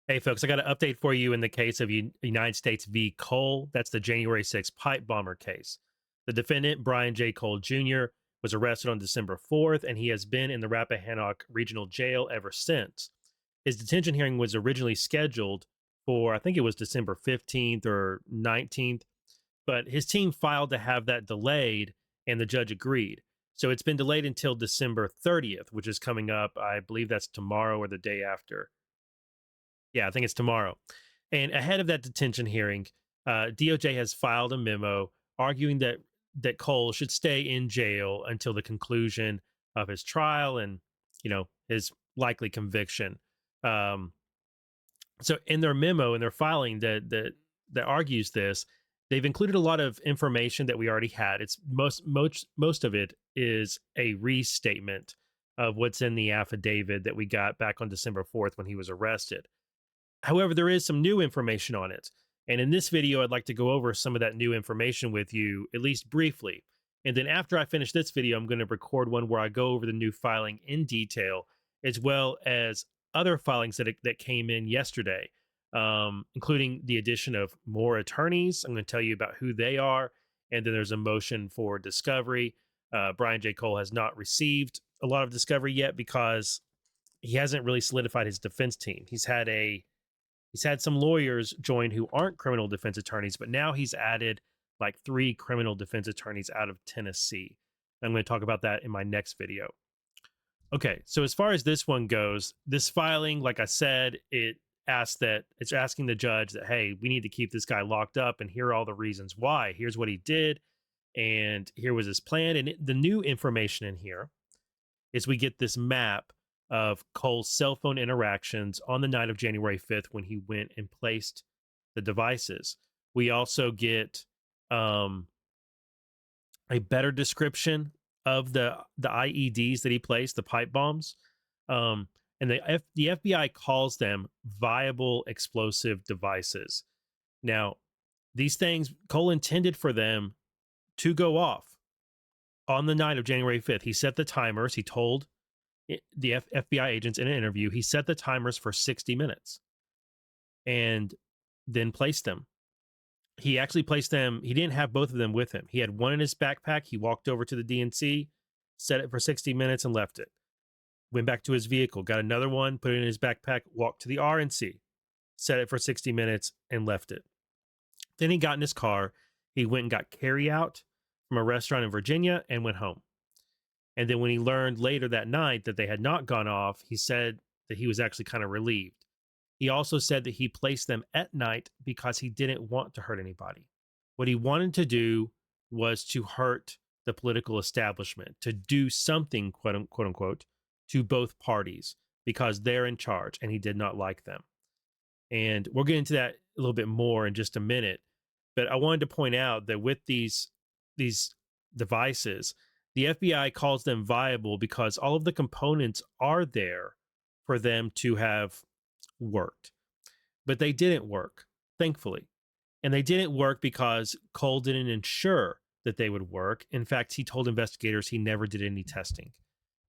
Hey, folks, I got an update for you in the case of United States v. Cole. That's the January 6th pipe bomber case. The defendant, Brian J. Cole Jr., was arrested on December 4th, and he has been in the Rappahannock Regional Jail ever since. His detention hearing was originally scheduled for, I think it was December 15th or 19th, but his team filed to have that delayed, and the judge agreed. So it's been delayed until December 30th, which is coming up. I believe that's tomorrow or the day after. Yeah, I think it's tomorrow. And ahead of that detention hearing, DOJ has filed a memo arguing that Cole should stay in jail until the conclusion of his trial and his likely conviction. Um, so in their memo, in their filing that argues this, they've included a lot of information that we already had. It's most of it is a restatement of what's in the affidavit that we got back on December 4th when he was arrested. However, there is some new information on it. And in this video, I'd like to go over some of that new information with you, at least briefly. And then after I finish this video, I'm going to record one where I go over the new filing in detail, as well as other filings that came in yesterday, including the addition of more attorneys. I'm going to tell you about who they are. And then there's a motion for discovery. Brian J. Cole has not received a lot of discovery yet because he hasn't really solidified his defense team. He's had some lawyers join who aren't criminal defense attorneys, but now he's added like 3 criminal defense attorneys out of Tennessee. I'm going to talk about that in my next video. Okay, so as far as this one goes, this filing, like I said, it's asking the judge that, hey, we need to keep this guy locked up, and here are all the reasons why. Here's what he did, and here was his plan. And the new information in here is we get this map of Cole's cell phone interactions on the night of January 5th when he went and placed the devices. We also get a better description of the IEDs that he placed, the pipe bombs. And the FBI calls them viable explosive devices. Now, these things, Cole intended for them to go off on the night of January 5th. He set the timers. He told the FBI agents in an interview, he set the timers for 60 minutes and then placed them. He actually placed them. He didn't have both of them with him. He had one in his backpack. He walked over to the DNC, set it for 60 minutes and left it. Went back to his vehicle, got another one, put it in his backpack, walked to the RNC, set it for 60 minutes and left it. Then he got in his car. He went and got carry out from a restaurant in Virginia and went home. And then when he learned later that night that they had not gone off, he said that he was actually kind of relieved. He also said that he placed them at night because he didn't want to hurt anybody. What he wanted to do was to hurt the political establishment, to do something, quote unquote, to both parties because they're in charge and he did not like them. And we'll get into that a little bit more in just a minute. But I wanted to point out that with these devices, the FBI calls them viable because all of the components are there for them to have worked. But they didn't work, thankfully. And they didn't work because Cole didn't ensure that they would work. In fact, he told investigators he never did any testing.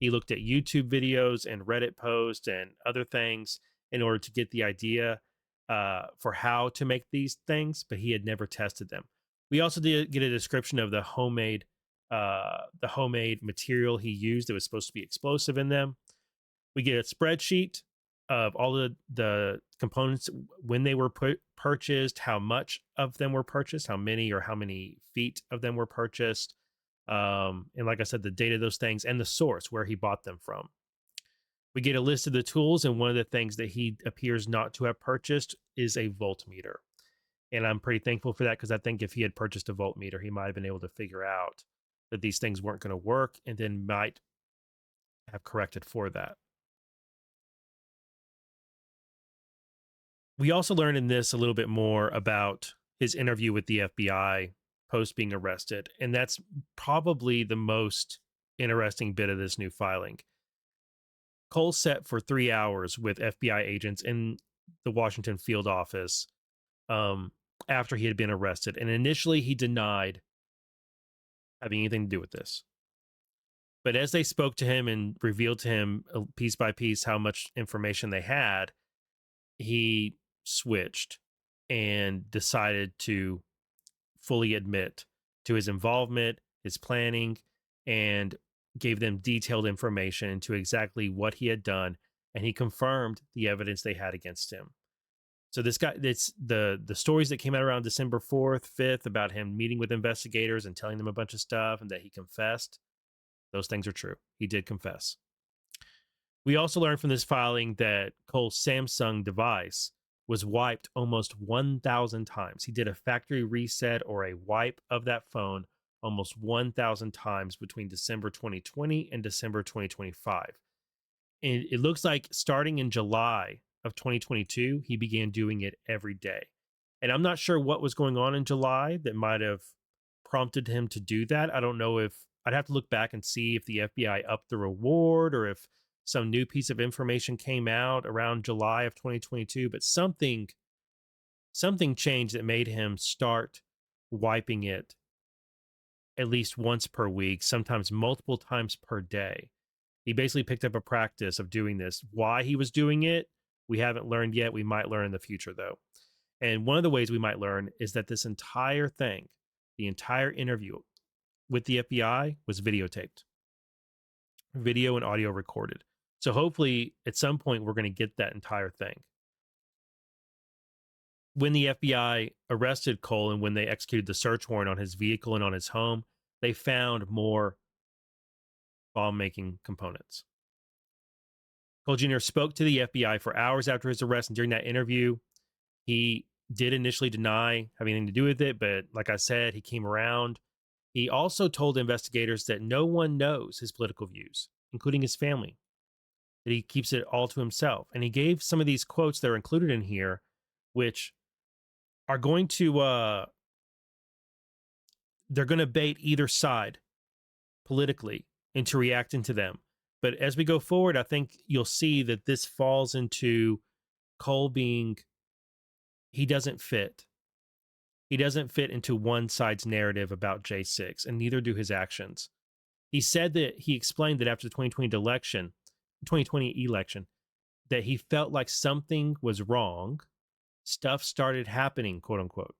He looked at YouTube videos and Reddit posts and other things in order to get the idea for how to make these things, but he had never tested them. We also did get a description of the homemade material he used that was supposed to be explosive in them. We get a spreadsheet of all the components, when they were purchased, how much of them were purchased, how many feet of them were purchased. And like I said, the date of those things and the source where he bought them from. We get a list of the tools, and one of the things that he appears not to have purchased is a voltmeter. And I'm pretty thankful for that because I think if he had purchased a voltmeter, he might have been able to figure out that these things weren't going to work and then might have corrected for that. We also learned in this a little bit more about his interview with the FBI post being arrested. And that's probably the most interesting bit of this new filing. Cole sat for 3 hours with FBI agents in the Washington field office after he had been arrested. And initially he denied having anything to do with this. But as they spoke to him and revealed to him piece by piece how much information they had, he switched and decided to fully admit to his involvement, his planning, and gave them detailed information into exactly what he had done. And he confirmed the evidence they had against him. So this guy, it's the stories that came out around December 4th, 5th about him meeting with investigators and telling them a bunch of stuff and that he confessed. Those things are true. He did confess. We also learned from this filing that Cole's Samsung device was wiped almost 1,000 times. He did a factory reset or a wipe of that phone almost 1,000 times between December 2020 and December 2025. And it looks like starting in July of 2022, he began doing it every day. And I'm not sure what was going on in July that might have prompted him to do that. I don't know if I'd have to look back and see if the FBI upped the reward or if some new piece of information came out around July of 2022, but something changed that made him start wiping it at least once per week, sometimes multiple times per day. He basically picked up a practice of doing this. Why he was doing it, we haven't learned yet. We might learn in the future, though. And one of the ways we might learn is that this entire thing, the entire interview with the FBI, was videotaped, video and audio recorded. So hopefully at some point we're going to get that entire thing. When the FBI arrested Cole and when they executed the search warrant on his vehicle and on his home, they found more bomb-making components. Cole Jr. spoke to the FBI for hours after his arrest, and during that interview, he did initially deny having anything to do with it, but like I said, he came around. He also told investigators that no one knows his political views, including his family, that he keeps it all to himself. And he gave some of these quotes that are included in here, which are going to, they're going to bait either side politically into reacting to them. But as we go forward, I think you'll see that this falls into Cole being, he doesn't fit. He doesn't fit into one side's narrative about J6, and neither do his actions. He said that he explained that after the 2020 election, that he felt like something was wrong. Stuff started happening, quote unquote.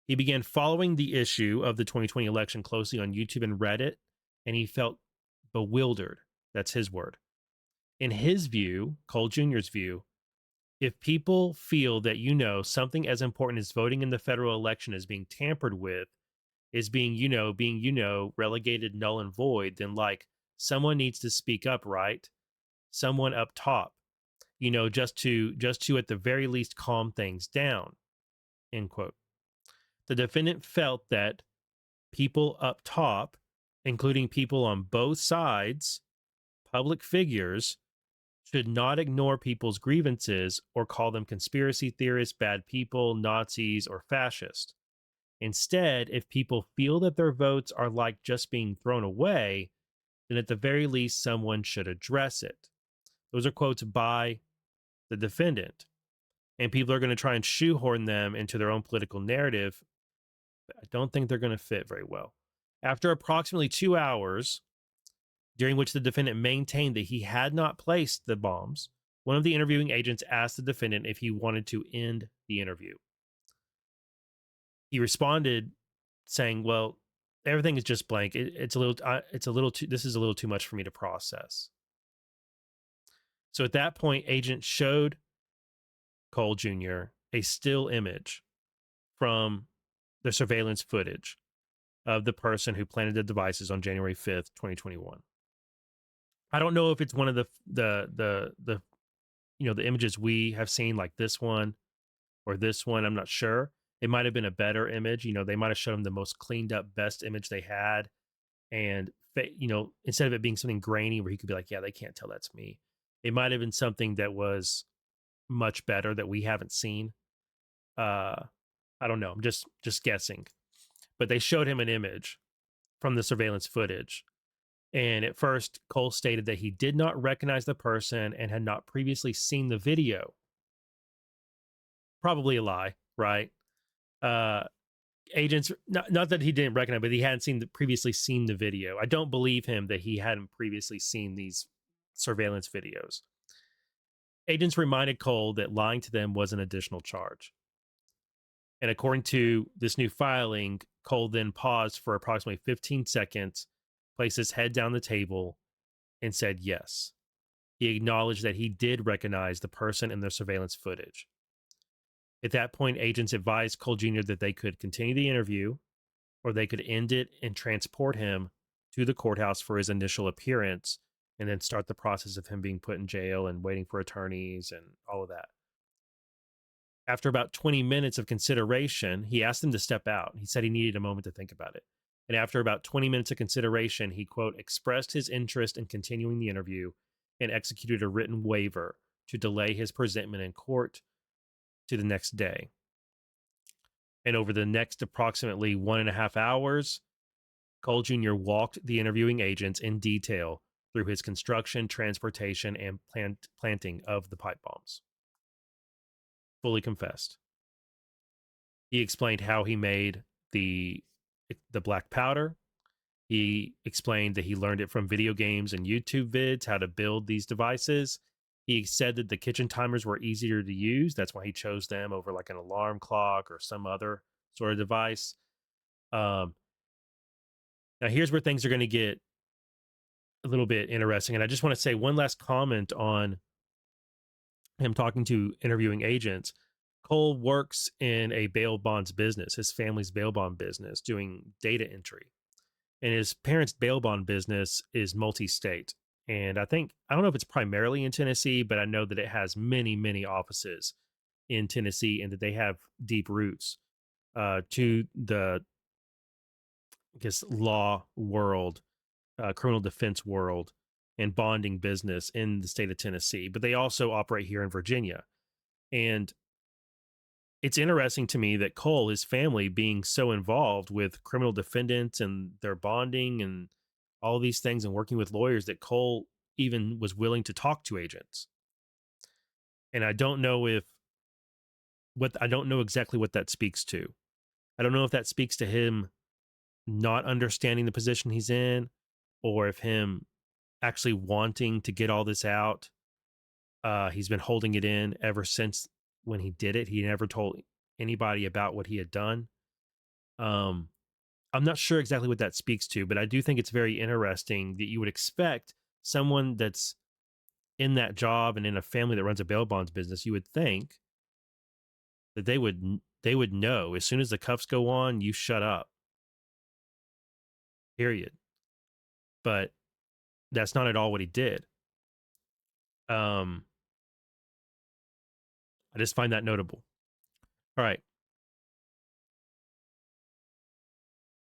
He began following the issue of the 2020 election closely on YouTube and Reddit, and he felt bewildered. That's his word. In his view, Cole Jr.'s view, if people feel that something as important as voting in the federal election is being tampered with, is being relegated null and void, then someone needs to speak up, right? Someone up top, just to at the very least calm things down, end quote. The defendant felt that people up top, including people on both sides, public figures, should not ignore people's grievances or call them conspiracy theorists, bad people, Nazis, or fascists. Instead, if people feel that their votes are just being thrown away, then at the very least, someone should address it. Those are quotes by the defendant. And people are going to try and shoehorn them into their own political narrative. I don't think they're going to fit very well. After approximately 2 hours, during which the defendant maintained that he had not placed the bombs, one of the interviewing agents asked the defendant if he wanted to end the interview. He responded saying, "Well, everything is just blank. This is a little too much for me to process." So at that point, agent showed Cole Jr. a still image from the surveillance footage of the person who planted the devices on January 5th, 2021. I don't know if it's one of the images we have seen, like this one or this one. I'm not sure. It might have been a better image. They might have shown him the most cleaned up, best image they had. And, instead of it being something grainy where he could be like, yeah, they can't tell that's me. It might have been something that was much better that we haven't seen. I don't know. I'm just guessing. But they showed him an image from the surveillance footage. And at first, Cole stated that he did not recognize the person and had not previously seen the video. Probably a lie, right? Agents, not that he didn't recognize, but he hadn't previously seen the video. I don't believe him that he hadn't previously seen these surveillance videos. Agents reminded Cole that lying to them was an additional charge. And according to this new filing, Cole then paused for approximately 15 seconds, placed his head down the table, and said yes. He acknowledged that he did recognize the person in the surveillance footage. At that point, agents advised Cole Jr. that they could continue the interview or they could end it and transport him to the courthouse for his initial appearance and then start the process of him being put in jail and waiting for attorneys and all of that. After about 20 minutes of consideration, he asked them to step out. He said he needed a moment to think about it. And after about 20 minutes of consideration, he, quote, expressed his interest in continuing the interview and executed a written waiver to delay his presentment in court to the next day. And over the next approximately 1.5 hours, Cole Jr. walked the interviewing agents in detail through his construction, transportation, and planting of the pipe bombs. Fully confessed. He explained how he made the black powder. He explained that he learned it from video games and YouTube vids, how to build these devices. He said that the kitchen timers were easier to use. That's why he chose them over like an alarm clock or some other sort of device. Now, here's where things are going to get a little bit interesting. And I just want to say one last comment on him talking to interviewing agents. Cole works in a bail bonds business, his family's bail bond business, doing data entry. And his parents' bail bond business is multi-state. And I don't know if it's primarily in Tennessee, but I know that it has many, many offices in Tennessee and that they have deep roots to the, I guess, law world, criminal defense world, and bonding business in the state of Tennessee. But they also operate here in Virginia. And it's interesting to me that Cole, his family, being so involved with criminal defendants and their bonding and all these things and working with lawyers, that Cole even was willing to talk to agents. And I don't know exactly what that speaks to. I don't know if that speaks to him not understanding the position he's in, or if him actually wanting to get all this out. He's been holding it in ever since when he did it. He never told anybody about what he had done. I'm not sure exactly what that speaks to, but I do think it's very interesting that you would expect someone that's in that job and in a family that runs a bail bonds business, you would think that they would know as soon as the cuffs go on, you shut up. Period. But that's not at all what he did. I just find that notable. All right.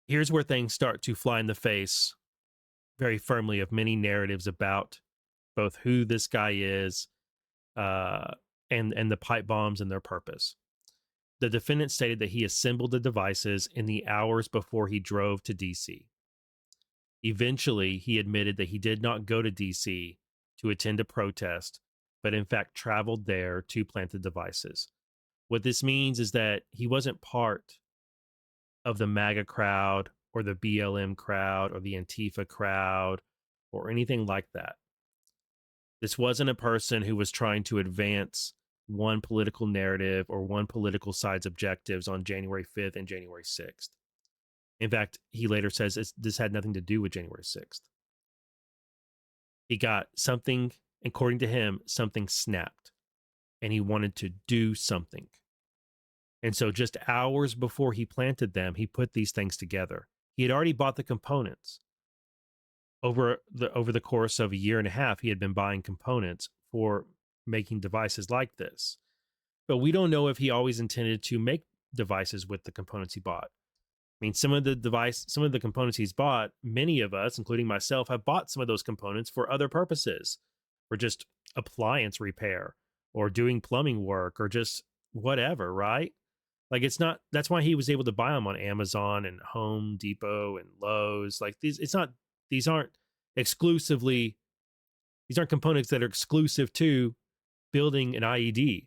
Here's where things start to fly in the face very firmly of many narratives about both who this guy is and the pipe bombs and their purpose. The defendant stated that he assembled the devices in the hours before he drove to DC. Eventually, he admitted that he did not go to DC to attend a protest, but in fact traveled there to plant the devices. What this means is that he wasn't part of the MAGA crowd or the BLM crowd or the Antifa crowd or anything like that. This wasn't a person who was trying to advance one political narrative or one political side's objectives on January 5th and January 6th. In fact, he later says this had nothing to do with January 6th. He got something, according to him, something snapped, and he wanted to do something. And so just hours before he planted them, he put these things together. He had already bought the components. Over the course of a year and a half, he had been buying components for making devices like this. But we don't know if he always intended to make devices with the components he bought. I mean, some of the components he's bought, many of us, including myself, have bought some of those components for other purposes, for just appliance repair or doing plumbing work or just whatever, right? Like that's why he was able to buy them on Amazon and Home Depot and Lowe's. Like these aren't components that are exclusive to building an IED.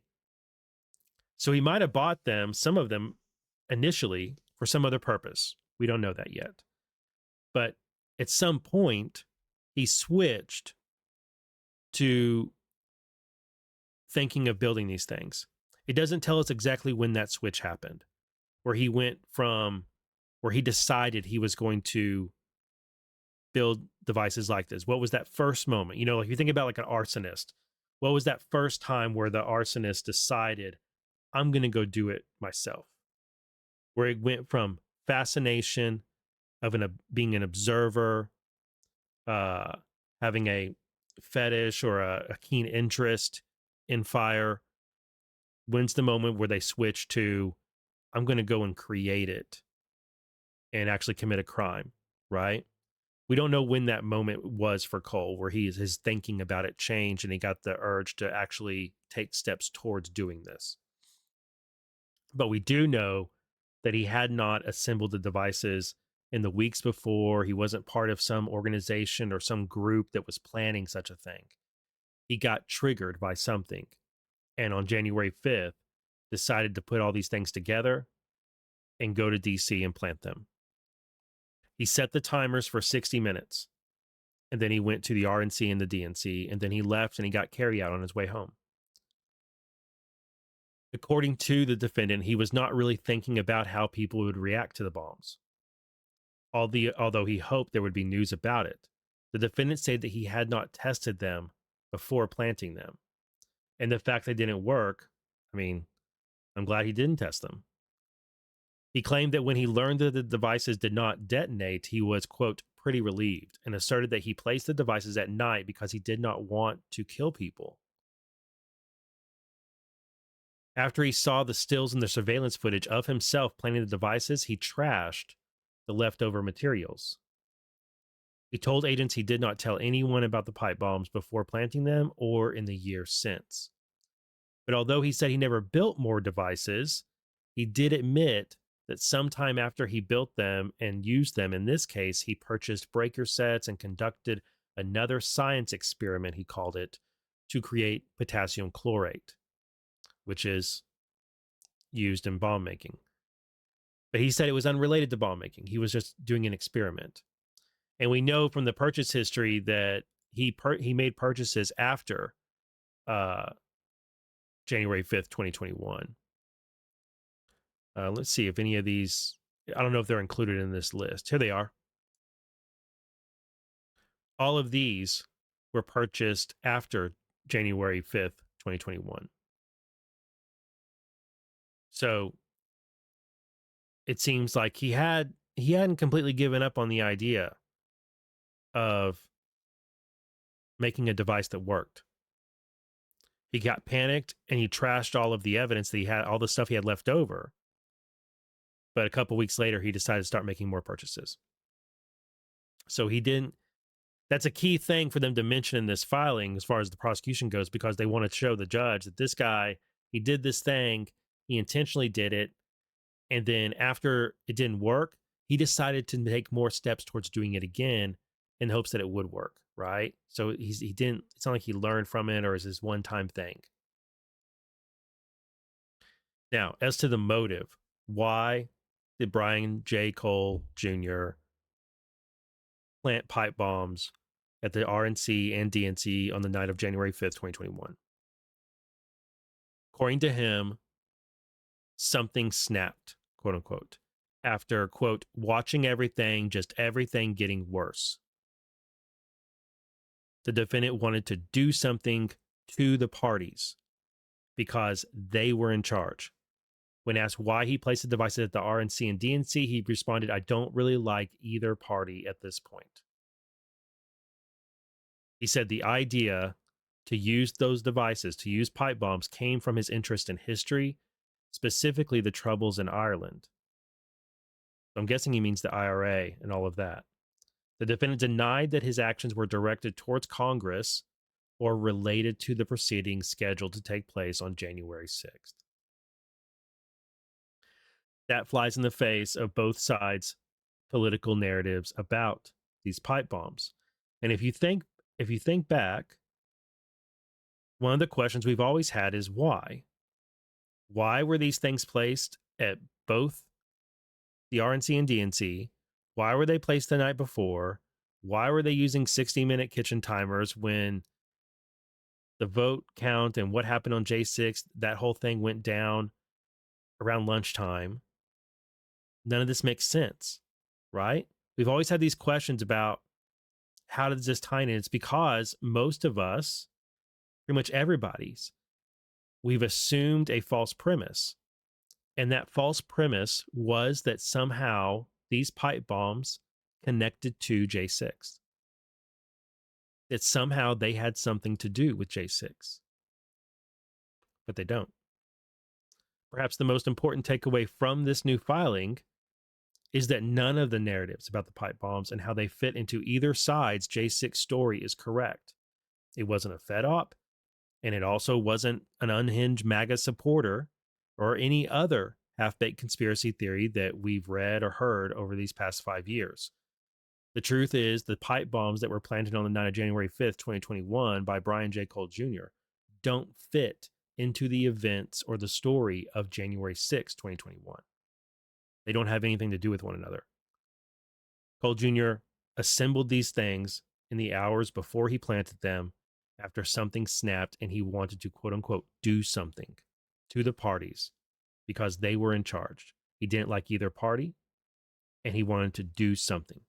So he might have bought them, some of them initially, for some other purpose. We don't know that yet. But at some point, he switched to thinking of building these things. It doesn't tell us exactly when that switch happened, where he went from where he decided he was going to build devices like this. What was that first moment? You know, like if you think about like an arsonist, what was that first time where the arsonist decided, I'm going to go do it myself? Where it went from fascination of being an observer, uh, having a fetish or a keen interest in fire. When's the moment where they switch to, I'm going to go and create it and actually commit a crime, right? We don't know when that moment was for Cole, where his thinking about it changed and he got the urge to actually take steps towards doing this. But we do know that he had not assembled the devices in the weeks before. He wasn't part of some organization or some group that was planning such a thing. He got triggered by something. And on January 5th, decided to put all these things together and go to DC and plant them. He set the timers for 60 minutes. And then he went to the RNC and the DNC. And then he left and he got carry out on his way home. According to the defendant, he was not really thinking about how people would react to the bombs. Although he hoped there would be news about it. The defendant said that he had not tested them before planting them. And the fact they didn't work, I mean, I'm glad he didn't test them. He claimed that when he learned that the devices did not detonate, he was, quote, pretty relieved, and asserted that he placed the devices at night because he did not want to kill people. After he saw the stills and the surveillance footage of himself planting the devices, he trashed the leftover materials. He told agents he did not tell anyone about the pipe bombs before planting them or in the year since. But although he said he never built more devices, he did admit that sometime after he built them and used them, in this case, he purchased breaker sets and conducted another science experiment, he called it, to create potassium chlorate, which is used in bomb making. But he said it was unrelated to bomb making. He was just doing an experiment. And we know from the purchase history that he made purchases after January 5th, 2021. Let's see if any of these, I don't know if they're included in this list. Here they are. All of these were purchased after January 5th, 2021. So it seems like he hadn't completely given up on the idea of making a device that worked. He got panicked and he trashed all of the evidence that he had, all the stuff he had left over. But a couple weeks later, he decided to start making more purchases. So he didn't. That's a key thing for them to mention in this filing as far as the prosecution goes, because they want to show the judge that this guy, he did this thing, he intentionally did it. And then after it didn't work, he decided to take more steps towards doing it again in hopes that it would work, right? So he didn't, it's not like he learned from it or is this one-time thing. Now, as to the motive, why did Brian J. Cole Jr. plant pipe bombs at the RNC and DNC on the night of January 5th, 2021? According to him, something snapped, quote unquote, after, quote, watching everything, just everything getting worse. The defendant wanted to do something to the parties because they were in charge. When asked why he placed the devices at the RNC and DNC, he responded, I don't really like either party at this point. He said the idea to use those devices, to use pipe bombs, came from his interest in history, specifically the Troubles in Ireland. So I'm guessing he means the IRA and all of that. The defendant denied that his actions were directed towards Congress or related to the proceedings scheduled to take place on January 6th. That flies in the face of both sides' political narratives about these pipe bombs. And if you think back, one of the questions we've always had is why? Why were these things placed at both the RNC and DNC? Why were they placed the night before? Why were they using 60-minute kitchen timers when the vote count and what happened on J6, that whole thing went down around lunchtime. None of this makes sense, right? We've always had these questions about how does this tie in? It's because most of us, pretty much everybody's, we've assumed a false premise. And that false premise was that somehow these pipe bombs connected to J6, that somehow they had something to do with J6, but they don't. Perhaps the most important takeaway from this new filing is that none of the narratives about the pipe bombs and how they fit into either side's J6 story is correct. It wasn't a Fed op, and it also wasn't an unhinged MAGA supporter or any other half-baked conspiracy theory that we've read or heard over these past 5 years. The truth is, the pipe bombs that were planted on the night of January 5th, 2021 by Brian J. Cole Jr. don't fit into the events or the story of January 6th, 2021. They don't have anything to do with one another. Cole Jr. assembled these things in the hours before he planted them after something snapped and he wanted to, quote unquote, do something to the parties because they were in charge. He didn't like either party and he wanted to do something.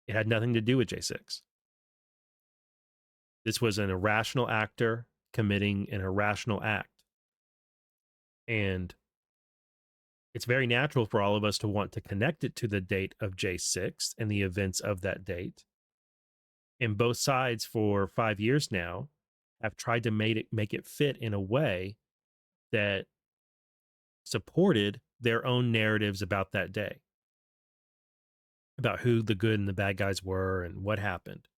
It had nothing to do with J6. This was an irrational actor committing an irrational act. And it's very natural for all of us to want to connect it to the date of J6 and the events of that date. And both sides for 5 years now have tried to make it fit in a way that supported their own narratives about that day, about who the good and the bad guys were and what happened.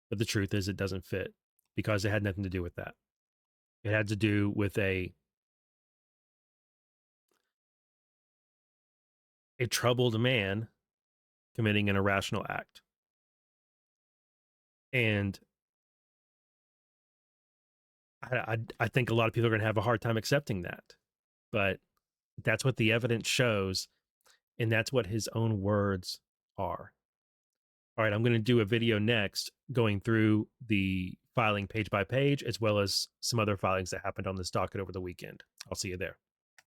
But the truth is it doesn't fit because it had nothing to do with that. It had to do with a troubled man committing an irrational act. And I think a lot of people are going to have a hard time accepting that. But that's what the evidence shows. And that's what his own words are. All right, I'm going to do a video next going through the filing page by page, as well as some other filings that happened on this docket over the weekend. I'll see you there.